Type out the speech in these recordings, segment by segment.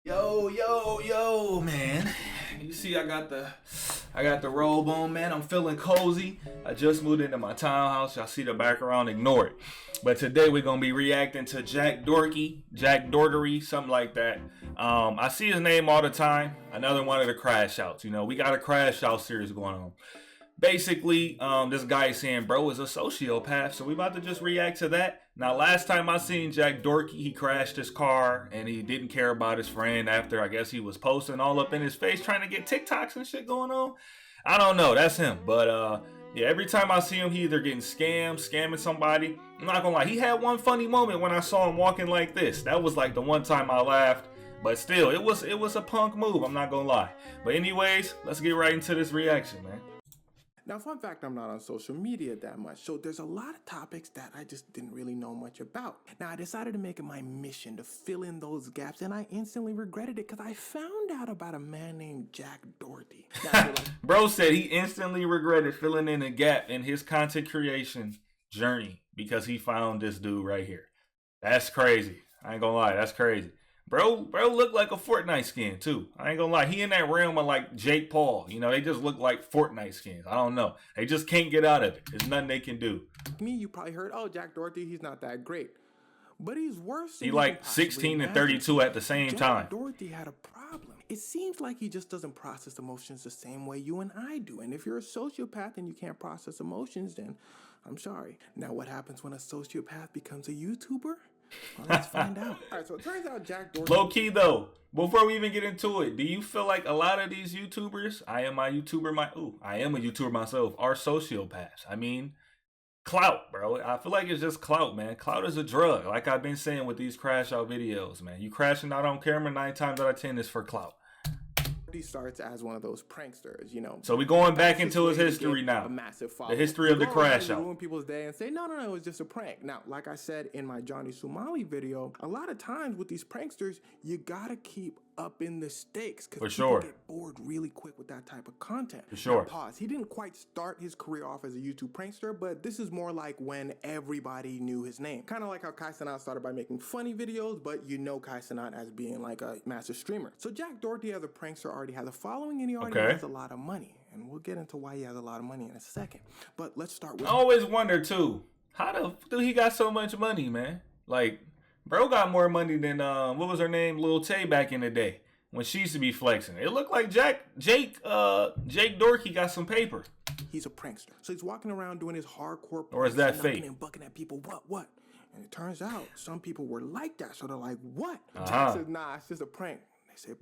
Yo, man. You see I got the robe on, man. I'm feeling cozy. I just moved into my townhouse. Y'all see the background, ignore it. But today we're gonna be reacting to Jack Doherty, something like that. I see his name all the time. Another one of the Crashouts. You know, we got a Crashout series going on. Basically, this guy is saying bro is a sociopath, so we about to just react to that. Now, last time I seen Jack Doherty, he crashed his car and he didn't care about his friend after I guess he was posting all up in his face trying to get TikToks and shit going on. I don't know, that's him. But yeah, every time I see him, he either getting scamming somebody. I'm not gonna lie, he had one funny moment when I saw him walking like this. That was like the one time I laughed. But still, it was a punk move, I'm not gonna lie. But anyways, let's get right into this reaction, man. Now, fun fact, I'm not on social media that much, so there's a lot of topics that I just didn't really know much about. Now, I decided to make it my mission to fill in those gaps, and I instantly regretted it because I found out about a man named Jack Doherty. Now, bro said he instantly regretted filling in a gap in his content creation journey because he found this dude right here. That's crazy. I ain't gonna lie, that's crazy. Bro looked like a Fortnite skin too. I ain't gonna lie. He in that realm of like Jake Paul. You know, they just look like Fortnite skins. I don't know. They just can't get out of it. There's nothing they can do. Me, you probably heard, oh, Jack Doherty, he's not that great. But he's worse than he like 16 and 32 at the same time. Jack Doherty had a problem. It seems like he just doesn't process emotions the same way you and I do. And if you're a sociopath and you can't process emotions, then I'm sorry. Now, what happens when a sociopath becomes a YouTuber? Well, let's find out. All right, so it turns out Jack Doherty... Low key though, before we even get into it, do you feel like a lot of these YouTubers, I am a YouTuber myself, are sociopaths? I mean, clout, bro. I feel like it's just clout, man. Clout is a drug. Like I've been saying with these crash out videos, man. You crashing out on camera 9 times out of 10 is for clout. He starts as one of those pranksters, you know. So we're going back into his history now. The history of the crash out. Ruin people's day and say, no, it was just a prank. Now, like I said in my Johnny Somali video, a lot of times with these pranksters, you gotta keep up in the stakes because people get bored really quick with that type of content. For sure. Now, pause. He didn't quite start his career off as a YouTube prankster, but this is more like when everybody knew his name. Kind of like how Kai Cenat started by making funny videos, but you know Kai Cenat as being like a massive streamer. So Jack Doherty as a prankster already has a following and he already has a lot of money. And we'll get into why he has a lot of money in a second. But let's start with... I always wonder too, how the do he got so much money, man? Like, bro got more money than what was her name, Lil Tay back in the day when she used to be flexing. It looked like Jake Doherty got some paper. He's a prankster, so he's walking around doing his hardcore. Or is that fake? And bucking at people. What? And it turns out some people were like that, so they're like, what? Jack says, nah, it's just a prank.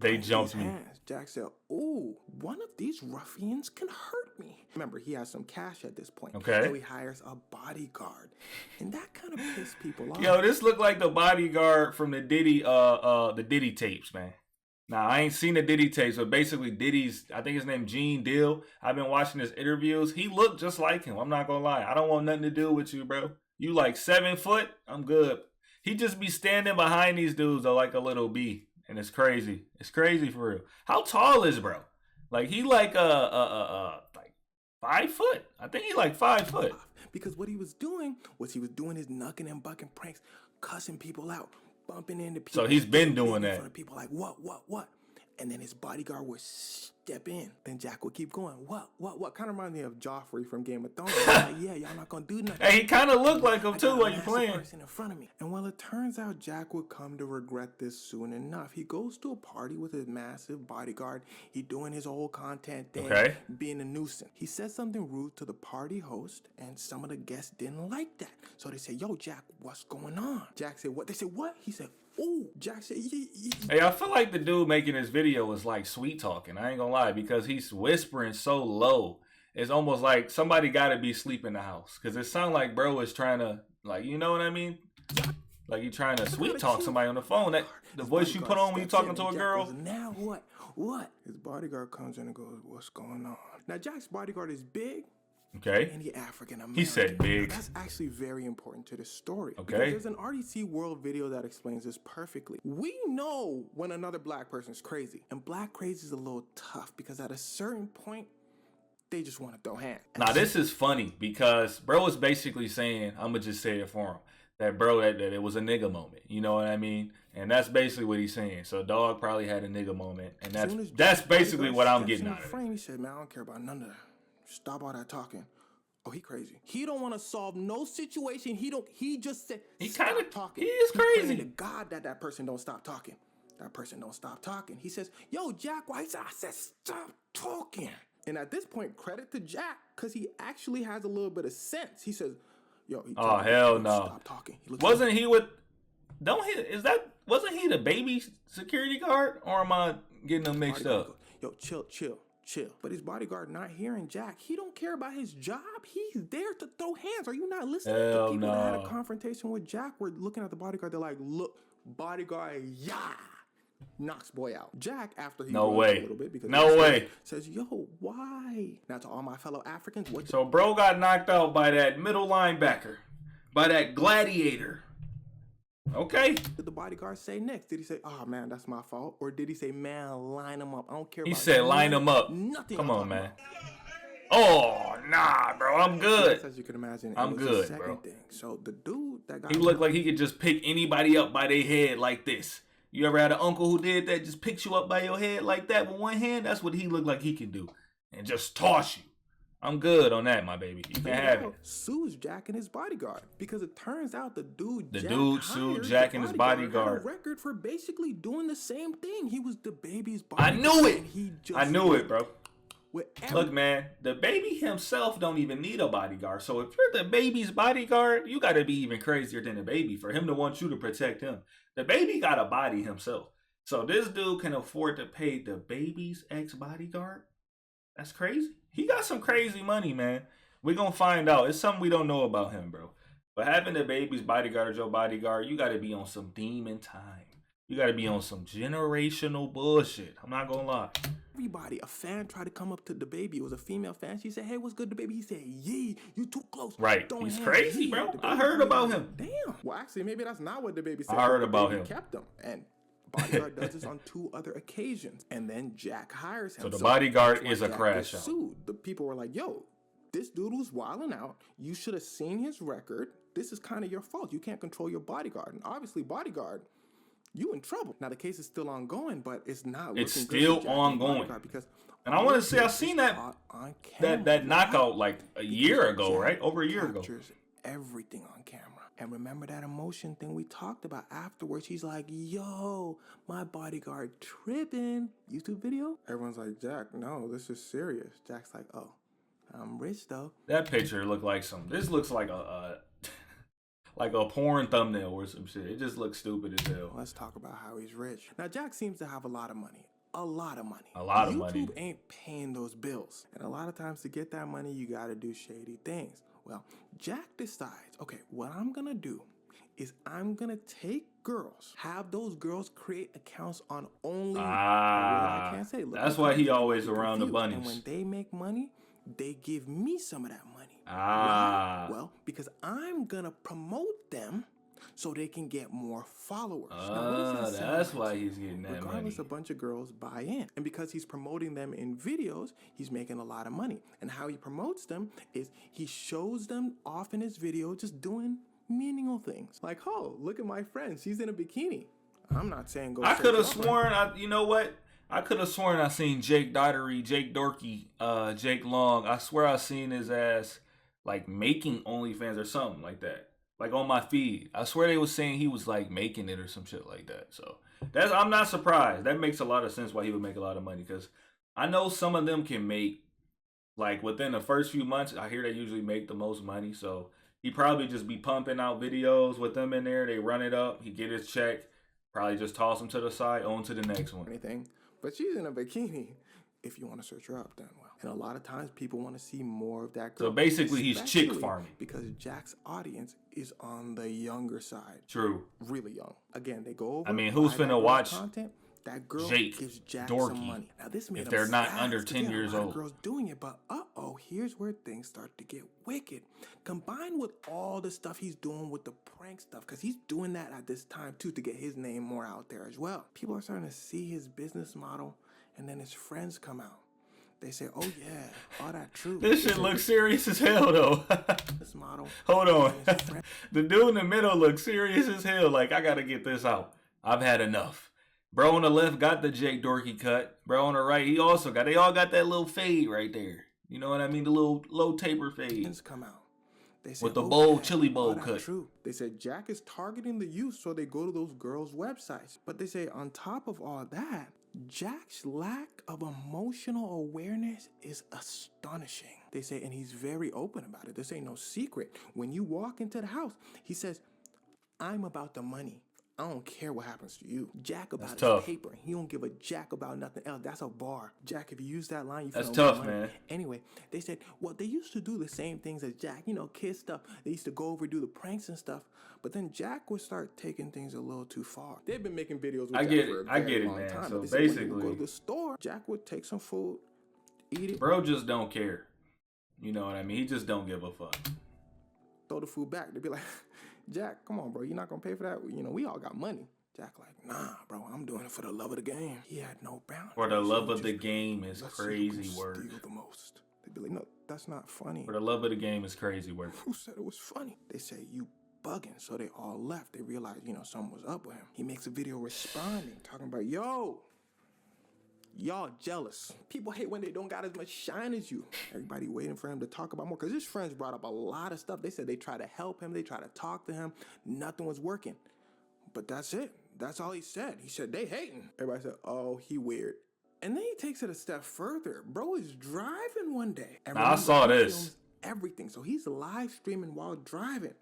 They jumped me. Jack said, ooh, one of these ruffians can hurt me. Remember, he has some cash at this point. Okay. So he hires a bodyguard. And that kind of pissed people off. Yo, this looked like the bodyguard from the Diddy tapes, man. Now, I ain't seen the Diddy tapes, but basically Diddy's, I think his name Gene Deal. I've been watching his interviews. He looked just like him. I'm not gonna lie. I don't want nothing to do with you, bro. You like 7 foot? I'm good. He just be standing behind these dudes like a little bee. And it's crazy. It's crazy for real. How tall is bro? Like he like 5 foot. I think he like 5 foot. Because what he was doing was his knucking and bucking pranks, cussing people out, bumping into people. So he's been doing that. In front of people like what? And then his bodyguard would step in. Then Jack would keep going. What? Kind of reminds me of Joffrey from Game of Thrones. Like, yeah, y'all not gonna do nothing. Hey, he kind of looked like him too while you playing. Person in front of me. And well, it turns out Jack would come to regret this soon enough. He goes to a party with his massive bodyguard. He doing his whole content thing, being a nuisance. He said something rude to the party host, and some of the guests didn't like that. So they said, yo, Jack, what's going on? Jack said, what? They said, what? He said, ooh. Jack said, Hey, I feel like the dude making this video is like sweet talking. I ain't gonna lie, because he's whispering so low. It's almost like somebody gotta be asleep in the house. Because it sounds like bro is trying to, like, you know what I mean? Like you trying to sweet talk somebody on the phone. That the voice you put on when you talking to a girl. Goes, now what? His bodyguard comes in and goes, what's going on? Now Jack's bodyguard is big. Okay. And he African American. He said big. Now, that's actually very important to the story. Okay. Because there's an RDC World video that explains this perfectly. We know when another black person's crazy. And black crazy is a little tough because at a certain point, they just want to throw hands. Now, this is funny because bro is basically saying, I'm going to just say it for him, that bro, that it was a nigga moment. You know what I mean? And that's basically what he's saying. So dog probably had a nigga moment, and that's basically what I'm getting out of it. He said, man, I don't care about none of that. Stop all that talking. Oh, he crazy. He don't want to solve no situation. He just said, stop talking. He is crazy. To God that person don't stop talking. That person don't stop talking. He says, yo, Jack, why? I said, stop talking. And at this point, credit to Jack, because he actually has a little bit of sense. He says, yo, oh, hell no. Stop talking. Wasn't he with, wasn't he the baby security guard? Or am I getting them mixed up? Yo, chill. But his bodyguard not hearing Jack. He don't care about his job. He's there to throw hands. Are you not listening? Hell the people no. that had a confrontation with Jack were looking at the bodyguard. They're like, look, bodyguard, yeah. Knocks boy out. Jack, after he no runs way. a little bit, because no way. Says, yo, why? Now to all my fellow Africans, so bro got knocked out by that middle linebacker, by that gladiator. Okay. What did the bodyguard say next? Did he say, oh man, that's my fault? Or did he say, man, line him up? I don't care he about said line him up. Nothing. Come on, man. Oh, nah, bro. I'm good. As you can imagine, I'm good, bro. Thing. So the dude that got he looked like he could just pick anybody up by their head like this. You ever had an uncle who did that? Just picks you up by your head like that with one hand? That's what he looked like he can do. And just toss you. I'm good on that, my baby. You can have it. Sues Jack and his bodyguard because it turns out the dude sued Jack and his bodyguard. Had a record for basically doing the same thing. He was the baby's bodyguard. I knew it. I knew it, bro. Look, man, the baby himself don't even need a bodyguard. So if you're the baby's bodyguard, you got to be even crazier than the baby for him to want you to protect him. The baby got a body himself. So this dude can afford to pay the baby's ex-bodyguard? That's crazy. He got some crazy money, man. We're going to find out. It's something we don't know about him, bro. But having the baby's bodyguard or your bodyguard, you got to be on some demon time. You got to be on some generational bullshit. I'm not going to lie. Everybody, a fan tried to come up to the baby. It was a female fan. She said, hey, what's good, the baby? He said, yee, you too close. Right. He's crazy, bro. I heard about him. Damn. Well, actually, maybe that's not what the baby said. I heard about him. Kept him. And bodyguard does this on 2 other occasions. And then Jack hires him. So the bodyguard is a crash out. The people were like, yo, this dude was wilding out. You should have seen his record. This is kind of your fault. You can't control your bodyguard. And obviously, bodyguard, you in trouble. Now, the case is still ongoing, but it's not looking good. It's still ongoing. Because and I want to say, I've seen that knockout like a year ago, right? Over a year ago. Everything on camera. And remember that emotion thing we talked about afterwards? He's like, yo, my bodyguard tripping. YouTube video? Everyone's like, Jack, no, this is serious. Jack's like, oh, I'm rich though. That picture looked like this looks like a like a porn thumbnail or some shit. It just looks stupid as hell. Let's talk about how he's rich. Now, Jack seems to have a lot of money. A lot of money. YouTube ain't paying those bills. And a lot of times to get that money, you got to do shady things. Well, Jack decides, okay, what I'm going to do is I'm going to take girls, have those girls create accounts on only... I can't say. That's why he always around the bunnies. And when they make money, they give me some of that money. Right? Well, because I'm going to promote them so they can get more followers. Now, that's why he's getting that money. Regardless, a bunch of girls buy in. And because he's promoting them in videos, he's making a lot of money. And how he promotes them is he shows them off in his video just doing meaningful things. Like, oh, look at my friend. She's in a bikini. I'm not saying go. I could have sworn, you know what? I could have sworn I seen Jake Doherty, Jake Long. I swear I seen his ass like making OnlyFans or something like that. Like on my feed. I swear they was saying he was like making it or some shit like that. So I'm not surprised. That makes a lot of sense why he would make a lot of money. Because I know some of them can make, like within the first few months, I hear they usually make the most money. So he probably just be pumping out videos with them in there. They run it up. He get his check. Probably just toss them to the side. On to the next one. Anything. But she's in a bikini. If you want to search her up, then well. And a lot of times people want to see more of that girl. So basically he's chick farming. Because Jack's audience is on the younger side. True. Really young. Again, they go over. I mean, who's finna watch content? That girl gives Jack Doherty, some money. Now this made if they're not under 10 years old. Girls doing it, but here's where things start to get wicked. Combined with all the stuff he's doing with the prank stuff, because he's doing that at this time too to get his name more out there as well. People are starting to see his business model, and then his friends come out. They say, oh yeah, all that true. This shit looks serious as hell though. This model. Hold on. The dude in the middle looks serious as hell. Like, I gotta get this out. I've had enough. Bro on the left got the Jake Doherty cut. Bro on the right, they all got that little fade right there. You know what I mean? The little low taper fade. Come out. They say, with the bowl, chili bowl cut. True. They said Jack is targeting the youth, so they go to those girls' websites. But they say on top of all that, Jack's lack of emotional awareness is astonishing. They say, and he's very open about it. This ain't no secret. When you walk into the house, he says, I'm about the money. I don't care what happens to you. Jack about his paper. He don't give a jack about nothing else. That's a bar. Jack, if you use that line, you feel that's tough, man. Anyway, they said, well, they used to do the same things as Jack. You know, kid stuff. They used to go over, do the pranks and stuff. But then Jack would start taking things a little too far. They've been making videos with Jack for a very long time. So basically, when you go to the store, Jack would take some food, eat it. Bro just don't care. You know what I mean? He just don't give a fuck. Throw the food back. They'd be like, Jack, come on, bro. You're not going to pay for that? You know, we all got money. Jack like, nah, bro, I'm doing it for the love of the game. He had no boundaries. For the love of the game is crazy word. Steal the most. They'd be like, no, that's not funny. For the love of the game is crazy word. Who said it was funny? They say, you bugging. So they all left. They realized, you know, something was up with him. He makes a video responding, talking about, yo, y'all jealous. People hate when they don't got as much shine as you. Everybody waiting for him to talk about more. Because his friends brought up a lot of stuff. They said they tried to help him. They tried to talk to him. Nothing was working. But that's it. That's all he said. He said, they hating. Everybody said, oh, he weird. And then he takes it a step further. Bro is driving one day. And I saw this. Everything. So he's live streaming while driving.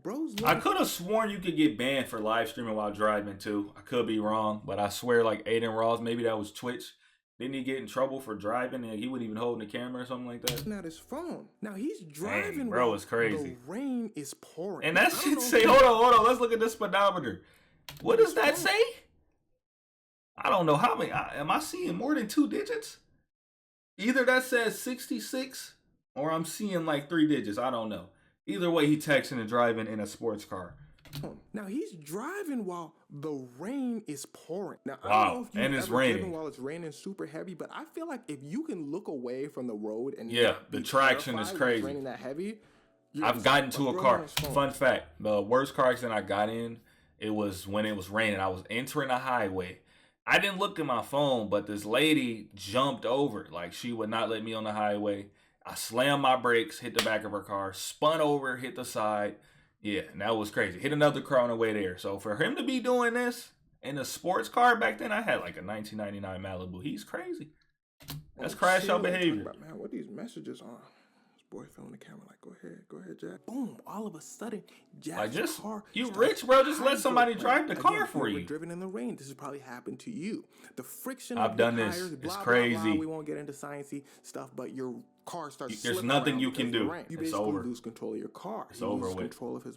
Bro's I could have sworn you could get banned for live streaming while driving too. I could be wrong, but I swear like Aiden Ross, maybe that was Twitch. Didn't he get in trouble for driving and he wasn't even holding the camera or something like that? Not his phone. Now he's driving. Dang, bro, it's crazy. The rain is pouring. And that shit say, hold on. Let's look at this speedometer. What does that say? I don't know how many. Am I seeing more than 2 digits? Either that says 66 or I'm seeing like 3 digits. I don't know. Either way, he texting and driving in a sports car. Now he's driving while the rain is pouring. Now wow. I don't know if and it's raining while it's raining super heavy, but I feel like if you can look away from the road and the traction is crazy. It's raining that heavy. I've gotten to a car. Fun fact: the worst car accident I got in, it was when it was raining. I was entering a highway. I didn't look at my phone, but this lady jumped over. Like she would not let me on the highway. I slammed my brakes, hit the back of her car, spun over, hit the side. Yeah, and that was crazy. Hit another car on the way there. So for him to be doing this in a sports car back then, I had like a 1999 Malibu. He's crazy. That's Crashout behavior. Man, what these messages on? His boy filming the camera like, go ahead, Jack. Boom! All of a sudden, Jack's car. You rich, bro? Just let somebody drive the car for you. Driven in the rain. This has probably happened to you. The friction. I've done this. It's crazy. Blah, blah. We won't get into sciencey stuff, but your car starts. There's nothing you can do. You it's basically over. lose control of your car. It's over with. Control of his.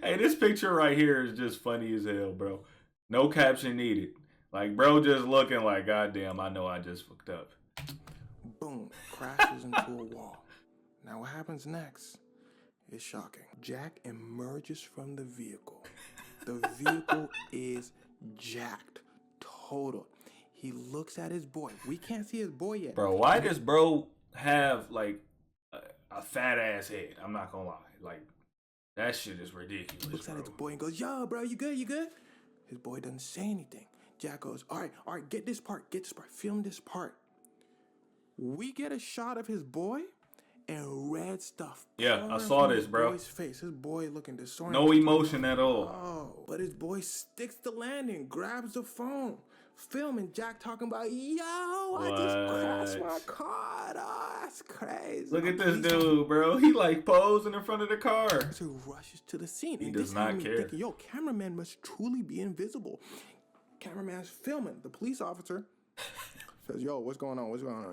Hey, this picture right here is just funny as hell, bro. No caption needed. Like, bro, just looking like, goddamn, I know I just fucked up. Boom! Crashes into a wall. Now what happens next is shocking. Jack emerges from the vehicle. The vehicle is jacked. Total. He looks at his boy. We can't see his boy yet. Bro, why does bro have like a fat ass head? I'm not gonna lie. Like, that shit is ridiculous. Looks at his boy and goes, yo, bro, you good? His boy doesn't say anything. Jack goes, all right, get this part. Film this part. We get a shot of his boy and red stuff. Yeah, I saw this, bro. His face. His boy looking disoriented. No emotion at all. Oh, but his boy sticks the landing, grabs the phone, filming Jack talking about, yo, I just crashed my car. Oh, that's crazy. Look at this dude, bro. He like posing in front of the car. So he rushes to the scene. He does not care. Thinking, yo, cameraman must truly be invisible. Cameraman's filming. The police officer says, yo, what's going on?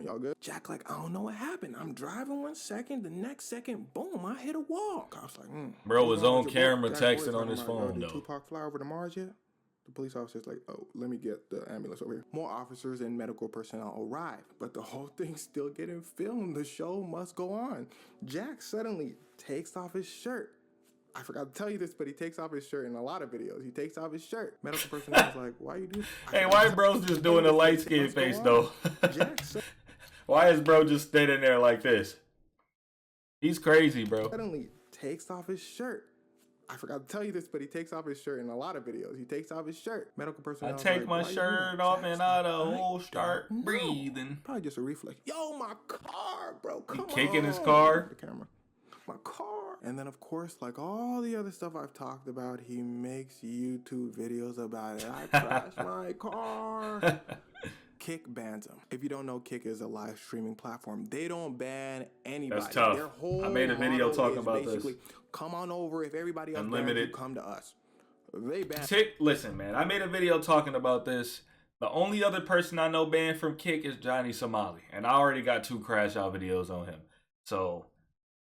Y'all good? Jack like, I don't know what happened. I'm driving 1 second. The next second, boom, I hit a wall. Cops like, Bro was on camera texting on his phone, though. Did Tupac fly over to Mars yet? The police officer's like, oh, let me get the ambulance over here. More officers and medical personnel arrive, but the whole thing's still getting filmed. The show must go on. Jack suddenly takes off his shirt. I forgot to tell you this, but he takes off his shirt in a lot of videos. He takes off his shirt. Medical personnel is like, why you do this? Hey, why bro's just doing a light skin face, though? Why is bro just standing there like this? He's crazy, bro. Suddenly takes off his shirt. I forgot to tell you this, but he takes off his shirt in a lot of videos. He takes off his shirt. Medical personnel. I take my shirt off and I the whole start breathing. Probably just a reflex. Yo, my car, bro. Come on. He kicking his car. The camera. My car. And then, of course, like all the other stuff I've talked about, he makes YouTube videos about it. I crashed my car. Kick bans him. If you don't know, Kick is a live streaming platform. They don't ban anybody. That's tough. Their whole I made a video talking about this. Come on over. If everybody else Unlimited. bans you, come to us. They ban. Listen, man. I made a video talking about this. The only other person I know banned from Kick is Johnny Somali, and I already got 2 Crashout videos on him. So,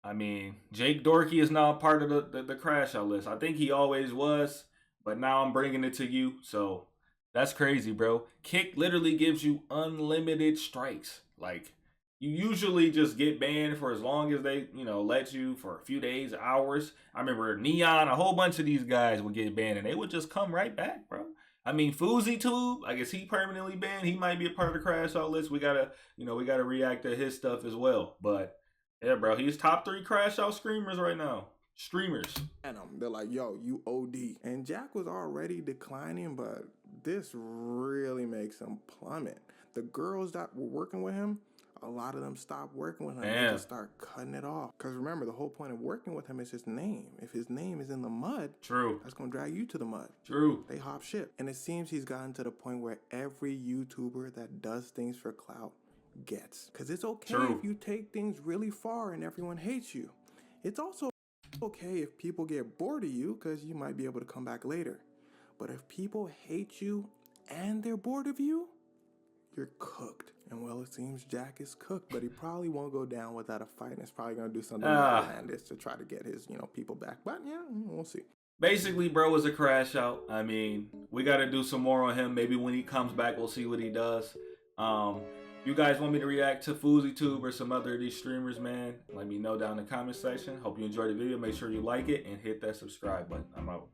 I mean, Jake Doherty is now part of the Crashout list. I think he always was, but now I'm bringing it to you. So. That's crazy, bro. Kick literally gives you unlimited strikes. Like, you usually just get banned for as long as they, let you for a few days, hours. I remember Neon, a whole bunch of these guys would get banned and they would just come right back, bro. I mean, FouseyTube, I guess he permanently banned. He might be a part of the Crashout list. We gotta react to his stuff as well. But yeah, bro, he's top 3 Crashout streamers right now. Streamers. And they're like, yo, you OD. And Jack was already declining, but this really makes him plummet. The girls that were working with him, a lot of them stopped working with him. They just start cutting it off. Because remember, the whole point of working with him is his name. If his name is in the mud, true, that's going to drag you to the mud. True. They hop ship. And it seems he's gotten to the point where every YouTuber that does things for clout gets. Because it's okay if you take things really far and everyone hates you. It's also okay if people get bored of you because you might be able to come back later. But if people hate you and they're bored of you, you're cooked. And well, it seems Jack is cooked, but he probably won't go down without a fight. And it's probably going to do something outlandish to try to get his, people back. But yeah, we'll see. Basically, bro is a Crashout. I mean, we got to do some more on him. Maybe when he comes back, we'll see what he does. You guys want me to react to FouseyTube or some other of these streamers, man? Let me know down in the comment section. Hope you enjoyed the video. Make sure you like it and hit that subscribe button. I'm out.